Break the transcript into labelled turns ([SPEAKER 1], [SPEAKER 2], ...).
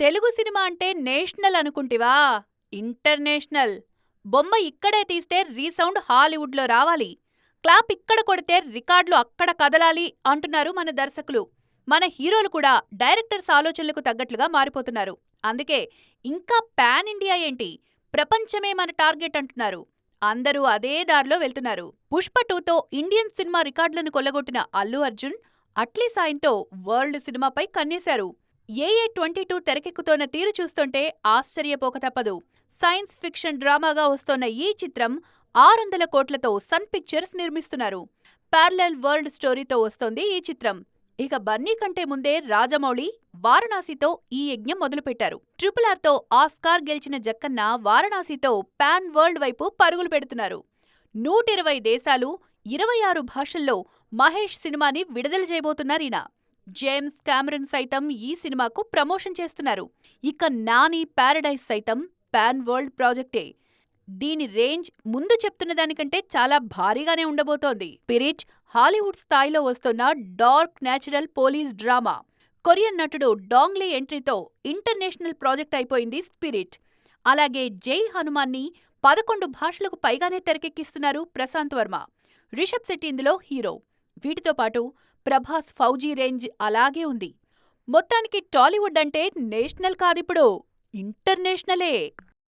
[SPEAKER 1] Telugu cinema అంటే national అనుకుంటివా? International. బొమ్మ ఇక్కడే తీస్తే రీసౌండ్ హాలీవుడ్లో రావాలి. క్లాప్ ఇక్కడ కొడితే రికార్డులు అక్కడ కదలాలి అంటున్నారు మన దర్శకులు. మన హీరోలు కూడా డైరెక్టర్స్ ఆలోచనలకు తగ్గట్లుగా మారిపోతున్నారు. అందుకే ఇంకా పాన్ ఇండియా ఏంటి, ప్రపంచమే మన టార్గెట్ అంటున్నారు. అందరూ అదే దారిలో వెళ్తున్నారు. పుష్ప 2తో ఇండియన్ సినిమా రికార్డులను కొల్లగొట్టిన అల్లు అర్జున్ అట్లీ సాయంతో వరల్డ్ సినిమాపై కన్నేశారు. AA22 తెరకెక్కుతోన్న తీరు చూస్తుంటే ఆశ్చర్యపోక తప్పదు. సైన్స్ ఫిక్షన్ డ్రామాగా వస్తోన్న ఈ చిత్రం 600 కోట్లతో సన్ పిక్చర్స్ నిర్మిస్తున్నారు. ప్యారలల్ వరల్డ్ స్టోరీతో వస్తోంది ఈ చిత్రం. ఇక బన్నీ కంటే ముందే రాజమౌళి వారణాసితో ఈ యజ్ఞం మొదలుపెట్టారు. RRRతో ఆస్కార్ గెలిచిన జక్కన్న వారణాసితో పాన్ వరల్డ్ వైపు పరుగులు పెడుతున్నారు. 120 దేశాలు, 26 భాషల్లో మహేష్ సినిమాని విడుదల చేయబోతున్నారీయన. జేమ్స్ కామరన్ సైతం ఈ సినిమాకు ప్రమోషన్ చేస్తున్నారు. ఇక నాని ప్యారడైజ్ సైతం పాన్ వరల్డ్ ప్రాజెక్టే. దీని రేంజ్ ముందు చెప్తున్న దానికంటే చాలా భారీగానే ఉండబోతోంది. స్పిరిట్ హాలీవుడ్ స్థాయిలో వస్తున్న dark natural police drama. Korean నటుడు డాంగ్ లీ ఎంట్రీతో ఇంటర్నేషనల్ ప్రాజెక్ట్ అయిపోయింది స్పిరిట్. అలాగే జై హనుమాన్ని 11 భాషలకు పైగానే తెరకెక్కిస్తున్నారు ప్రశాంత్ వర్మ. రిషబ్ శెట్టి ఇందులో హీరో. వీటితో పాటు ప్రభాస్ ఫౌజీ రేంజ్ అలాగే ఉంది. మొత్తానికి టాలీవుడ్ అంటే నేషనల్ కాదిప్పుడు, ఇంటర్నేషనలే.